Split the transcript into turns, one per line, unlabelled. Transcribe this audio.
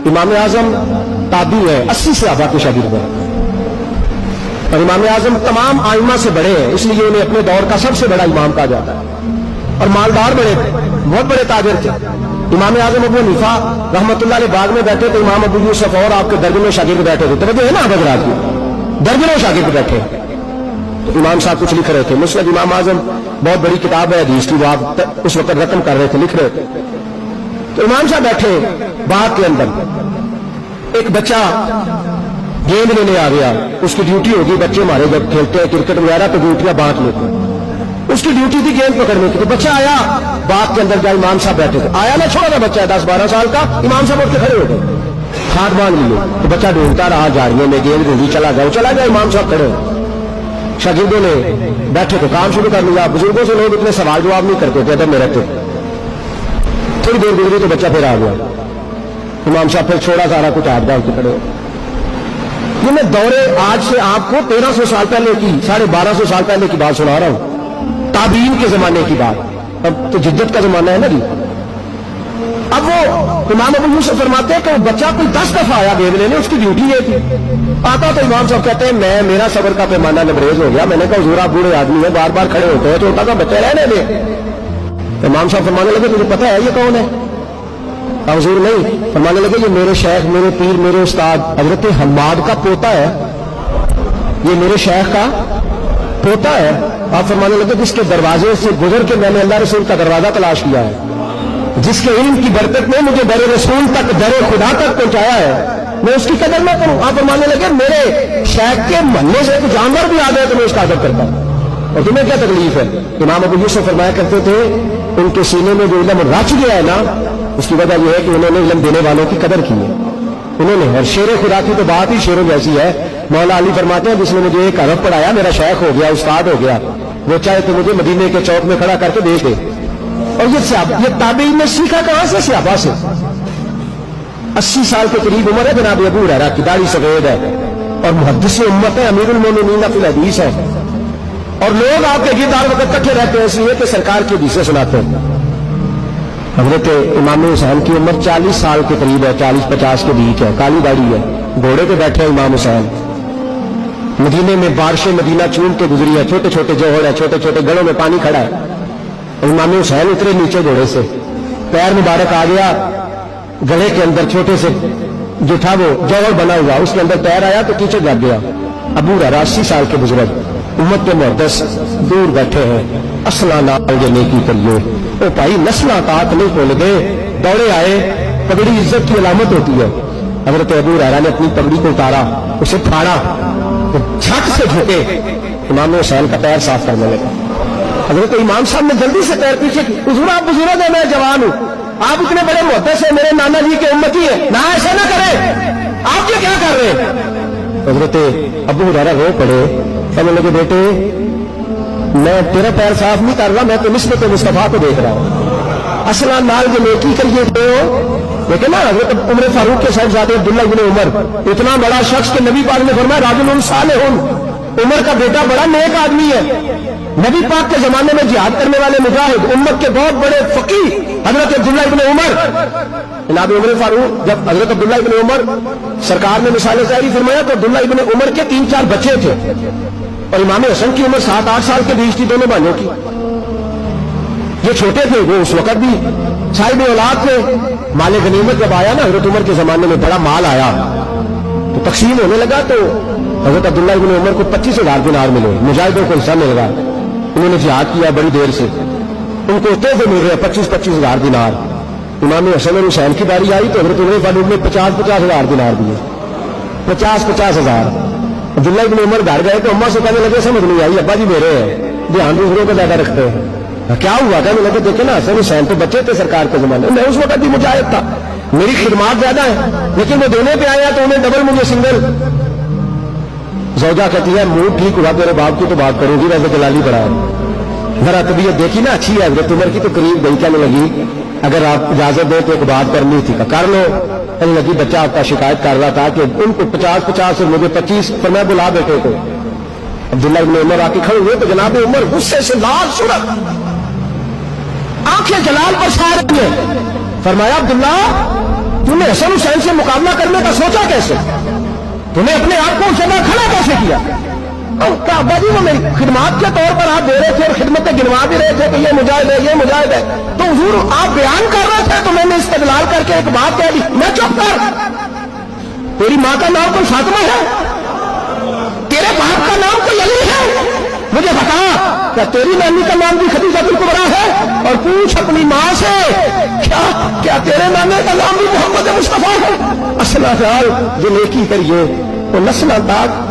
इमाम आजम ताबी है, 80 सहाबा के शागिर्द हैं, और इमाम आजम तमाम आइमा से बड़े हैं, इसलिए उन्हें अपने दौर का सबसे बड़ा इमाम कहा जाता है। और मालदार बड़े थे, बहुत बड़े ताजिर थे। इमाम आजम अबू हनीफा रहमतुल्लाह अलैह बाग में बैठे तो इमाम अबू यूसुफ और आपके दर्जनों शागिर्द बैठे थे। तो है ना हजरात की, दर्जनों शागिर्द बैठे। तो इमाम साहब कुछ लिख रहे थे, मुस्लिम इमाम आजम बहुत बड़ी किताब है हदीस की, वो आप उस वक्त रकम कर रहे थे, लिख रहे थे। तो इमाम साहब बैठे बाग के अंदर, एक बच्चा गेंद लेने आ गया, उसकी ड्यूटी होगी, बच्चे हमारे जब खेलते हैं क्रिकेट वगैरह तो ड्यूटियां बांट लेते हैं, उसकी ड्यूटी थी गेंद पकड़ने की। तो बच्चा आया बाग के अंदर, जहाँ इमाम साहब बैठे थे, आया ना, छोटा सा बच्चा है 10-12 साल का, इमाम साहब उठ के खड़े हो गए, हाथ बांध लिए। तो बच्चा ढूंढता रहा झाड़ियों में, गेंद ढूंढी, चला गया, इमाम साहब खड़े हो। शागिर्दों ने बैठे तो काम शुरू कर लिया। बुजुर्गों से लोग इतने सवाल जवाब नहीं करते थे, अदब में रहते। थोड़ी देर गुजरी तो बच्चा फिर आ गया, इमाम साहब फिर छोड़ा सारा कुछ, हाथ बांध के खड़े हो। ये मैं दौरे आज से आपको 1300 साल पहले की, 1250 साल पहले की बात सुना रहा हूं, ताबीन के जमाने की बात। अब तो जिद्दत का जमाना है ना जी। अब वो इमाम अबू यूसुफ फरमाते हैं कि बच्चा कोई 10 दफा आया गेंद लेने, उसकी ड्यूटी ये थी। आता तो इमाम साहब कहते हैं मेरा सब्र का पैमाना लबरेज हो गया। मैंने कहा हुजूर आप बूढ़े आदमी है, बार बार खड़े होते हैं, छोटा सा बच्चा रहने दे। तो इमाम साहब फरमाने लगे मुझे पता है ये कौन है? हुजूर नहीं, फरमाने लगे ये मेरे शेख, मेरे पीर, मेरे उस्ताद हजरत हम्माद का पोता है, ये मेरे शेख का पोता है। आप फरमाने लगे जिसके दरवाजे से गुजर के मैंने अल्लाह रसूल का दरवाजा तलाश किया है, जिसके इल्म की बरकत ने मुझे दर रसूल तक, दर खुदा तक पहुंचाया है, मैं उसकी कदर ना करूं। आप फरमाने लगे मेरे शेख के मोहल्ले से एक जानवर भी आ जाए तो मैं उसका अदब करता हूं, और तुम्हें क्या तकलीफ है? इमाम अबू यूसुफ फरमाया करते थे उनके सीने में जो इल्म रच गया है ना, उसकी वजह यह है कि उन्होंने इल्म देने वालों की कदर की है उन्होंने। और शेर खुदा की तो बात ही शेरों जैसी है। मौला अली फरमाते हैं जिसने मुझे एक अरब पढ़ाया, मेरा शेख हो गया, उस्ताद हो गया, वो चाहे तो मुझे मदीने के चौक में खड़ा करके भेज दे। और ये ताबीन में सीखा कहां से? सहाबा से। 80 साल के करीब उम्र है जनाब अबू हुरैरा की, दाढ़ी सफेद है और मुहद्दिस उम्मत है, अमीरुल मोमिनीन फिल हदीस है। और लोग आपके गिरदार वक्त इकट्ठे रहते हैं इसलिए कि सरकार की हदीसें सुनाते हैं। हजरत इमाम हुसैन की उम्र 40 साल के करीब है, 40-50 के बीच है, काली दाढ़ी है, घोड़े पे बैठे हैं इमाम हुसैन। मदीने में बारिशें मदीना चूम के गुजरी है, छोटे छोटे जोहड़ है, छोटे छोटे गढ़ों में पानी खड़ा है। और इमाम हुसैन उतरे नीचे घोड़े से, पैर मुबारक आ गया गले के अंदर, छोटे से जो था वो जोहड़ बना हुआ, उसके अंदर पैर आया तो नीचे गिर गया। अबू हुरैरा 80 साल के बुजुर्ग, उम्मत के मुहद्दिस दूर बैठे हैं। असला नाल जो नेकी करियो, ओ भाई नस्ला तात नहीं भूल गए, दौड़े आए। पगड़ी इज्जत की अलामत होती है। हजरत अबू हुरैरा ने अपनी पगड़ी को उतारा, उसे फाड़ा तो झट से झुके, इमाम हुसैन का पैर साफ करने लगा। हजरत इमाम साहब ने जल्दी से पैर पीछे की, हुजूर आप बुजुर्ग है, मैं जवान हूं, आप इतने बड़े मुहद्दिस हैं, मेरे नाना जी के उम्मती है, ना ऐसा ना करें, आप ये क्या कर रहे हैं? हजरत अबू हुरैरा रो पड़े, कहने लगे बेटे मैं तेरा पैर साफ नहीं कर रहा, मैं तो निस्बत मुस्तफा को देख रहा हूं। असला नाल जो नेकी करिए तो लेकिन ना हजरत उमर फारूक के साहबजादे अब्दुल्ला इब्न उमर, इतना बड़ा शख्स के नबी पाक ने फरमाया राजुल सालिहुन, उमर का बेटा बड़ा नेक आदमी है। नबी पाक के जमाने में जिहाद करने वाले मुजाहिद, उम्मत के बहुत बड़े फकीह हजरत अब्दुल्ला इब्न उमर। जनाब उमर फारूक, जब हजरत अब्दुल्ला इब्न उमर सरकार ने मिसाल जारी फरमाया तो अब्दुल्ला इब्न उमर के 3-4 बच्चे थे, और इमाम हसन की उम्र 7-8 साल के बीच थी दोनों भाइयों की। ये छोटे थे, वो उस वक्त भी साहिब औलाद थे। माले गनीमत जब आया ना हजरत उमर के जमाने में, बड़ा माल आया तो तकसीम होने लगा, तो हजरत अब्दुल्ला इब्न उमर को 25,000 दिनार मिले, मुजाहिदों को हिस्सा मिल रहा। उन्होंने जिहाद किया बड़ी देर से, उनको तोहफे मिल रहे 25,000 दिनार। इमाम हसन और हुसैन की बारी आई तो हजरत उमर फारूक ने 50,000 दिनार दिए, 50,000। अब्दुल्ला इब्न उमर घर गए तो अम्मा से कहने लगे समझ नहीं आई, अब्बा जी मेरे हैं, ध्यान दूसरों का ज्यादा रखते हैं। क्या हुआ? कहने लगे देखे ना हसन हुसैन तो बच्चे थे सरकार के जमाने, मैं उस वक्त भी मुजाहिद था, मेरी खिदमात ज्यादा है, लेकिन वो देने पे आया तो उन्हें डबल मुझे सिंगल। जौजा कहती है मूड ठीक हुआ तेरे बाप की तो बात करूंगी, वैसे जलाली पड़ा है। जरा तबीयत देखी ना अच्छी है हजरत उमर की, तो करीब गई, कहने लगी अगर आप इजाजत दे तो एक बात करनी थी, कर लो। कहने लगी बच्चा आपका शिकायत कर रहा था कि उनको 50-50 और मुझे 25, पर मैं बुला बेटे को। अब्दुल्ला इब्न उमर आके खड़े हुए तो जनाब उमर गुस्से से लाल सुरख, आंखें जलाल पर सारे, फरमाया अब्दुल्ला तूने हसन हुसैन से मुकाबला करने का सोचा कैसे? तूने अपने आप को उस जगह खड़ा कैसे किया? और काबा जी वो मेरी खिदमत के तौर पर आप दे रहे थे और खिदमतें गिनवा भी रहे थे कि ये मुजाहिद है, ये मुजाहिद है, तो हुजूर आप बयान कर रहे थे तो मैंने इस्तदलाल करके एक बात कह दी, मैं चुप कर। तेरी माँ का नाम कोई फातिमा है? तेरे बाप का नाम कोई अली है? मुझे बता, क्या तेरी नानी का नाम भी खदीजतुल कुबरा है? और पूछ अपनी माँ से, क्या तेरे नाने का नाम भी मोहम्मद मुस्तफा है? असला ख्याल जो नेकी करिए वो नस्ल तक